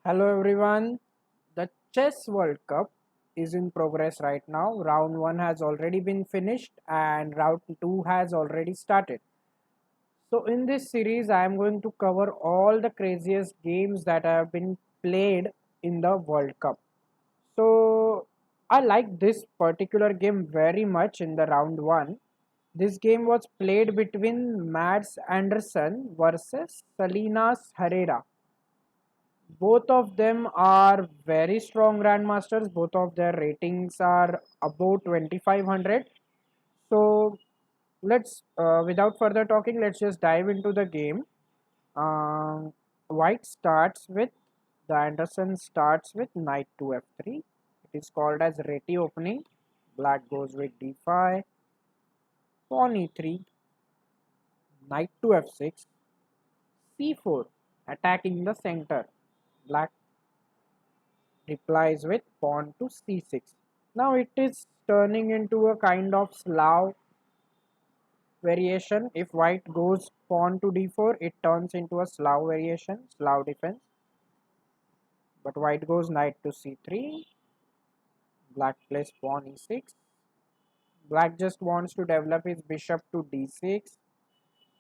Hello everyone. The Chess World Cup is in progress right now. Round 1 has already been finished and round 2 has already started. So in this series I am going to cover all the craziest games that have been played in the World Cup. So I like this particular game very much in the round 1. This game was played between Mads Anderson versus Salinas Herrera. Both of them are very strong grandmasters. Both of their ratings are above 2500. So let's without further talking, let's just dive into the game. White starts with the Anderson starts with knight to f3. It is called as reti opening. Black goes with d5, pawn e3, knight to f6, c4, attacking the center. Black replies with pawn to c6. Now it is turning into a kind of Slav variation. If white goes pawn to d4, it turns into a Slav variation, Slav defense. But white goes knight to c3, black plays pawn e6. Black just wants to develop his bishop to d6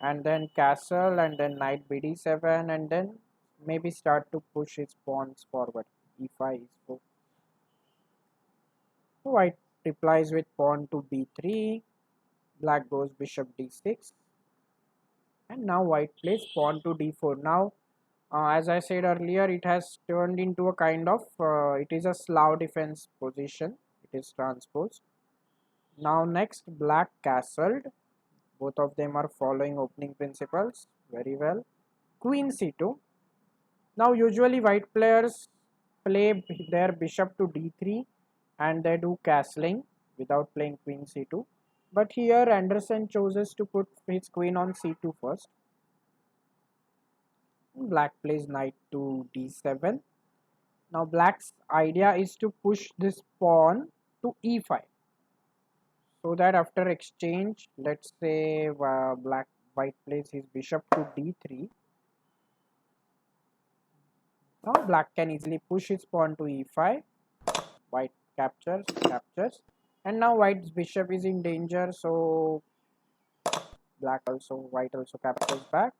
and then castle and then knight bd7 and then maybe start to push his pawns forward. e5 is 4. White replies with pawn to b3. Black goes bishop d6 and now white plays pawn to d4. Now as I said earlier, it has turned into a kind of it is a Slav defense position. It is transposed. Now next black castled. Both of them are following opening principles very well. Queen c2. Now usually white players play their bishop to d3 and they do castling without playing queen c2. But here Anderson chooses to put his queen on c2 first. Black plays knight to d7. Now black's idea is to push this pawn to e5 so that after exchange, let's say white plays his bishop to d3. Now black can easily push his pawn to e5. White captures, and now white's bishop is in danger. So white also captures back.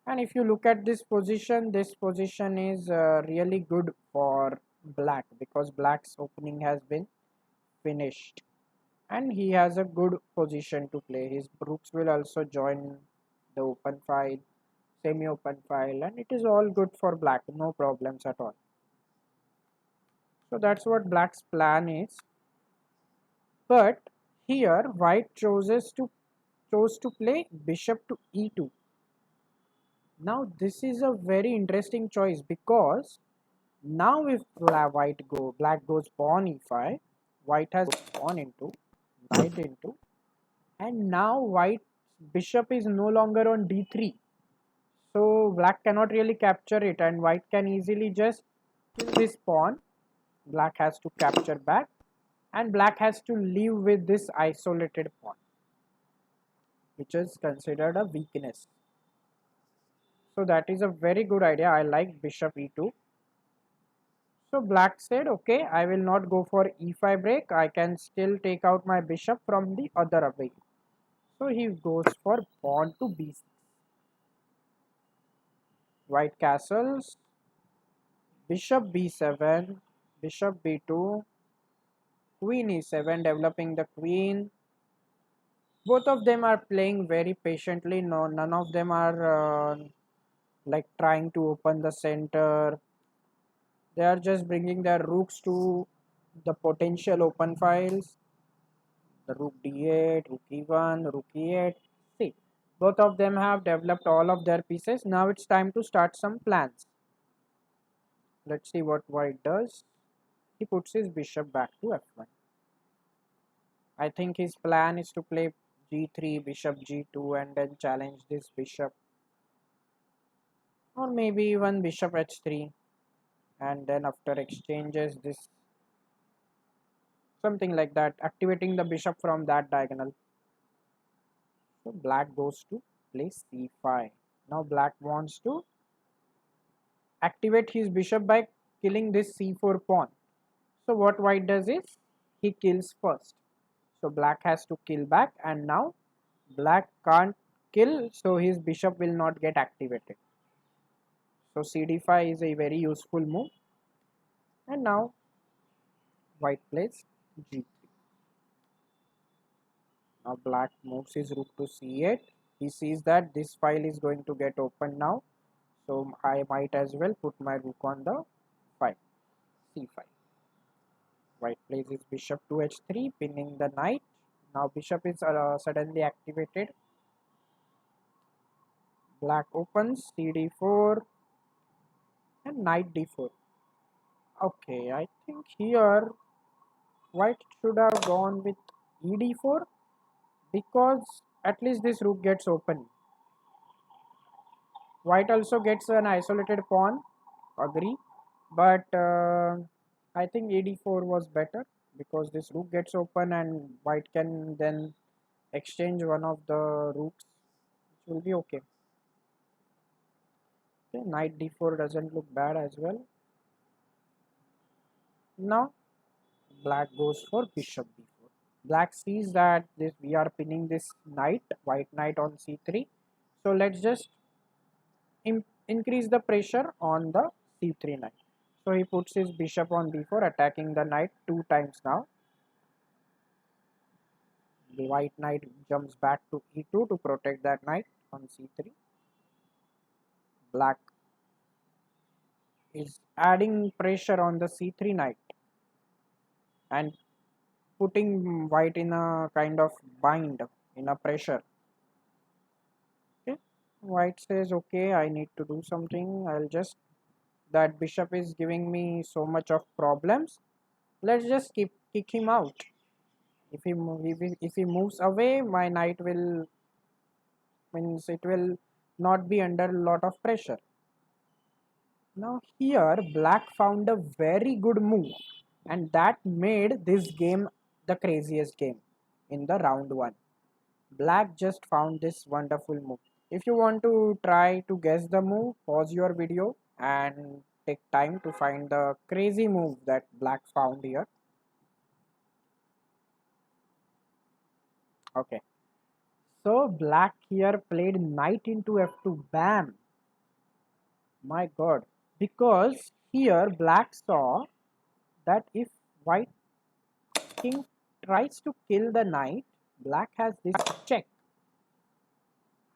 And if you look at this position is really good for black because black's opening has been finished and he has a good position to play. His rooks will also join the open file, semi-open file, and it is all good for black, no problems at all. So that's what black's plan is. But here white chose to play bishop to e2. Now this is a very interesting choice because now if black goes pawn e5, white has pawn into, knight into, and now white bishop is no longer on d3. So black cannot really capture it and white can easily just kill this pawn. Black has to capture back and black has to live with this isolated pawn, which is considered a weakness. So that is a very good idea. I like bishop e2. So black said, okay, I will not go for e5 break. I can still take out my bishop from the other way. So he goes for pawn to b6. White castles, bishop b7, bishop b2, queen e7, developing the queen. Both of them are playing very patiently. No, none of them are like trying to open the center. They are just bringing their rooks to the potential open files. The rook d8, rook e1, rook e8. See, both of them have developed all of their pieces. Now it's time to start some plans. Let's see what white does. He puts his bishop back to f1. I think his plan is to play g3, bishop g2 and then challenge this bishop. Or maybe even bishop h3 and then after exchanges this something like that, activating the bishop from that diagonal. So black goes to play c5. Now black wants to activate his bishop by killing this c4 pawn. So what white does is he kills first. So black has to kill back, and now black can't kill, so his bishop will not get activated. So cd5 is a very useful move, and now white plays g3. Now black moves his rook to c8. He sees that this file is going to get open now, so I might as well put my rook on the file c5. White plays his bishop to h3, pinning the knight. Now bishop is suddenly activated. Black opens cd4 and knight d4. Okay, I think here white should have gone with ed4, because at least this rook gets open. White also gets an isolated pawn, agree, but I think ed4 was better, because this rook gets open and white can then exchange one of the rooks, which will be okay. Okay, knight d4 doesn't look bad as well. Now black goes for bishop b4. Black sees that this we are pinning this knight, white knight on c3, so let's just increase the pressure on the c3 knight. So he puts his bishop on b4, attacking the knight 2 times now. The white knight jumps back to e2 to protect that knight on c3. Black is adding pressure on the c3 knight and putting white in a kind of bind, in a pressure. Okay, white says, okay, I need to do something. I'll just, that bishop is giving me so much of problems, let's just kick him out. If he moves away, my knight will, means it will not be under a lot of pressure. Now here black found a very good move, and that made this game the craziest game in the round 1. Black just found this wonderful move. If you want to try to guess the move, pause your video and take time to find the crazy move that black found here. Okay, so black here played knight into f2. Bam! My god, because here black saw that if white king tries to kill the knight, black has this check,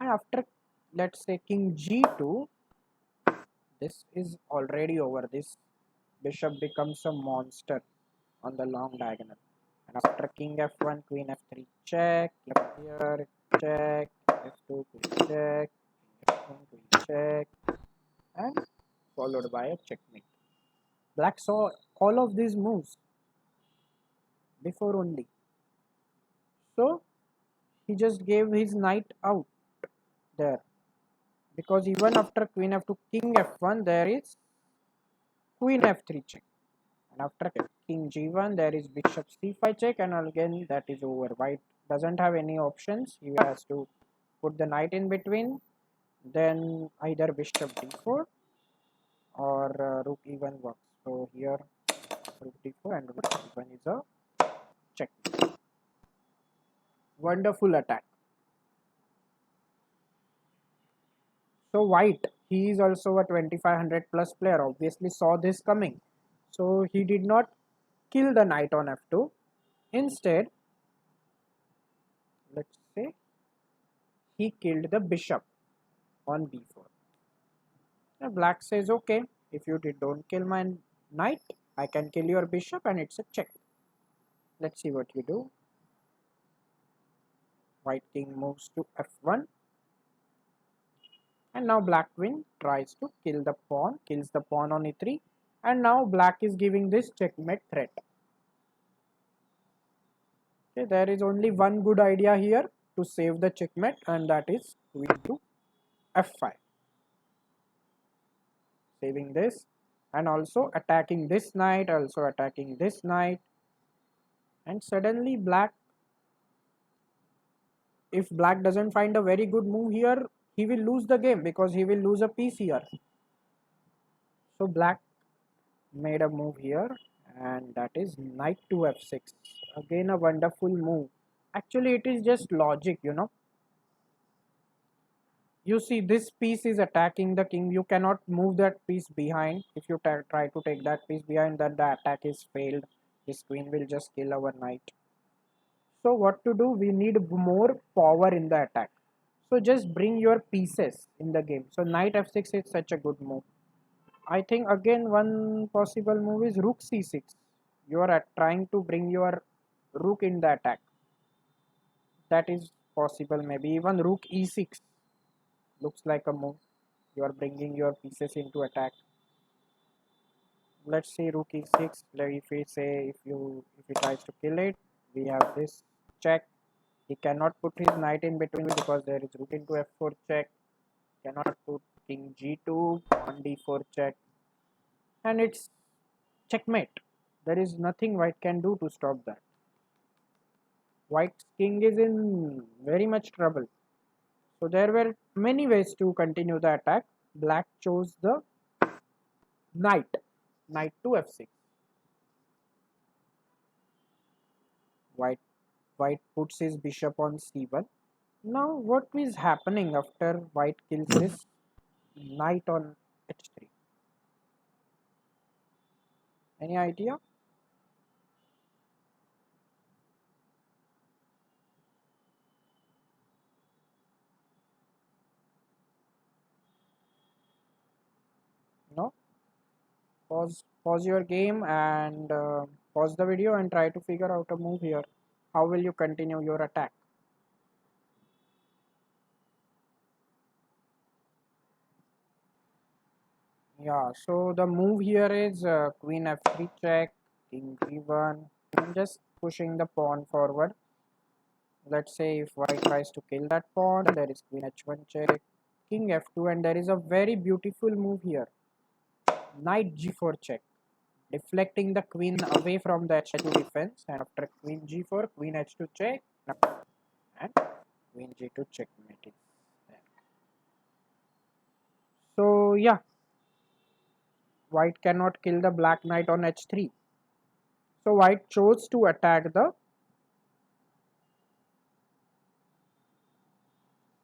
and after, let's say, king g2, this is already over. This bishop becomes a monster on the long diagonal. And after king f1, queen f3 check, here check, f2 queen check, f1 queen check, and followed by a checkmate. Black saw all of these moves before only, so he just gave his knight out there, because even after queen f2 king f1 there is queen f3 check, and after king g1 there is bishop c5 check, and again that is over. White doesn't have any options, he has to put the knight in between, then either bishop d4 or rook e1 works. So here rook d4 and rook e1 is a check. Wonderful attack. So white, he is also a 2500 plus player, obviously saw this coming, so he did not kill the knight on f2. Instead, let's say, he killed the bishop on b4. Now black says, okay, if you don't kill my knight, I can kill your bishop, and it's a check. Let's see what you do. White king moves to f1, and now black queen tries to kill the pawn, kills the pawn on e3, and now black is giving this checkmate threat. Okay, there is only one good idea here to save the checkmate, and that is queen to f5, saving this, and also attacking this knight, also attacking this knight, and suddenly black, if black doesn't find a very good move here, he will lose the game, because he will lose a piece here. So black made a move here, and that is knight to f6. Again a wonderful move. Actually it is just logic, you know. You see this piece is attacking the king, you cannot move that piece behind. If you try to take that piece behind, then the attack is failed. This queen will just kill our knight. So what to do, we need more power in the attack. So just bring your pieces in the game. So knight f6 is such a good move. I think again one possible move is rook c6. You are trying to bring your rook in the attack. That is possible. Maybe even rook e6 looks like a move. You are bringing your pieces into attack. Let's see rook e6. If we say if he tries to kill it, we have this check. He cannot put his knight in between because there is rook into f4 check. Cannot put king g2 on d4 check, and it's checkmate. There is nothing white can do to stop that. White's king is in very much trouble. So there were many ways to continue the attack. Black chose the knight. Knight to f6. White puts his bishop on c1. Now what is happening after white kills this knight on h3? Any idea? No? Pause your game and pause the video and try to figure out a move here. How will you continue your attack? Yeah, so the move here is queen f3 check, king g1. I'm just pushing the pawn forward. Let's say if white tries to kill that pawn, there is queen h1 check, king f2, and there is a very beautiful move here. Knight g4 check, deflecting the queen away from the h2 defense, and after queen g4, queen h2 check, and queen g2 checkmate is there. So yeah, white cannot kill the black knight on h3. So white chose to attack the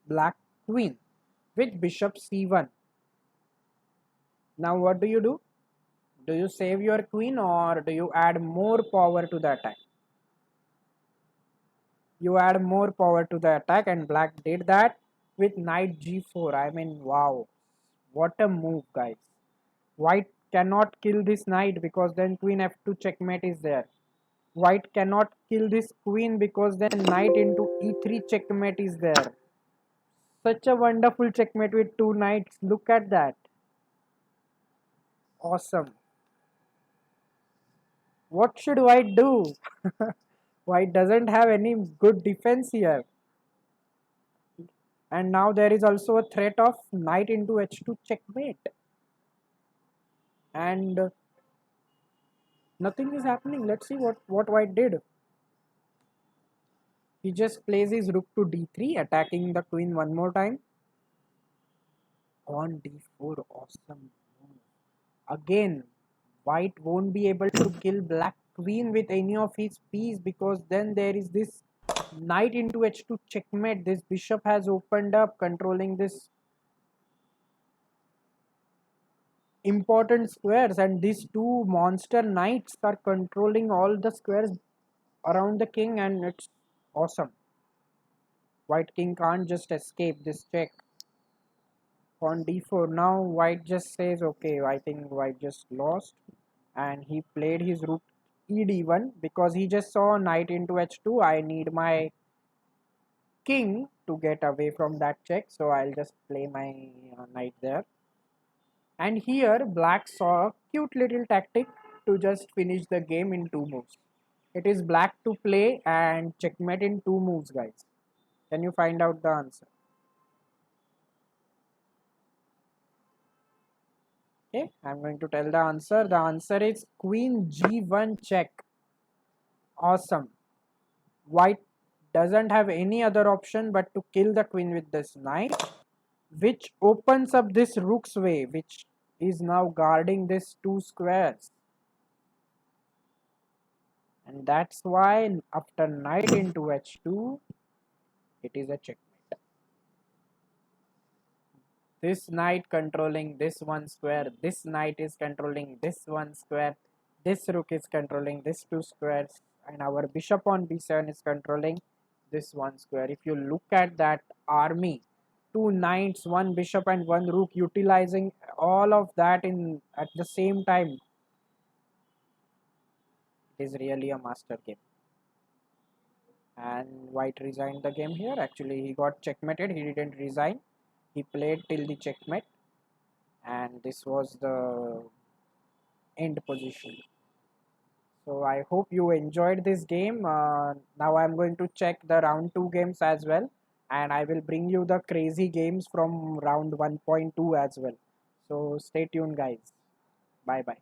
black queen with bishop c1. Now what do you do? Do you save your queen or do you add more power to the attack? You add more power to the attack, and black did that with knight g4. I mean, wow, what a move, guys. White cannot kill this knight because then queen f2 checkmate is there. White cannot kill this queen because then knight into e3 checkmate is there. Such a wonderful checkmate with two knights. Look at that. Awesome. What should white do? White doesn't have any good defense here. And now there is also a threat of knight into h2 checkmate. And nothing is happening. Let's see what white did. He just plays his rook to d3, attacking the queen one more time. On d4, awesome. Again, white won't be able to kill black queen with any of his piece because then there is this knight into h2 checkmate. This bishop has opened up, controlling this important squares, and these two monster knights are controlling all the squares around the king, and it's awesome. White king can't just escape this check on d4. Now white just says, okay, I think white just lost, and he played his rook ed1 because he just saw knight into h2. I need my king to get away from that check, so I'll just play my knight there. And here black saw a cute little tactic to just finish the game in two moves. It is black to play and checkmate in two moves, guys. Can you find out the answer? Okay, I'm going to tell the answer. The answer is queen g1 check. Awesome. White doesn't have any other option but to kill the queen with this knight, which opens up this rook's way, which is now guarding these two squares. And that's why after knight into h2, it is a checkmate. This knight controlling this one square, this knight is controlling this one square, this rook is controlling this two squares, and our bishop on b7 is controlling this one square. If you look at that army, two knights, one bishop and one rook, utilizing all of that in at the same time, it is really a master game. And white resigned the game here. Actually, he got checkmated, he didn't resign, he played till the checkmate, and this was the end position. So I hope you enjoyed this game. Now I'm going to check the round 2 games as well, and I will bring you the crazy games from round 1.2 as well. So stay tuned guys. Bye bye.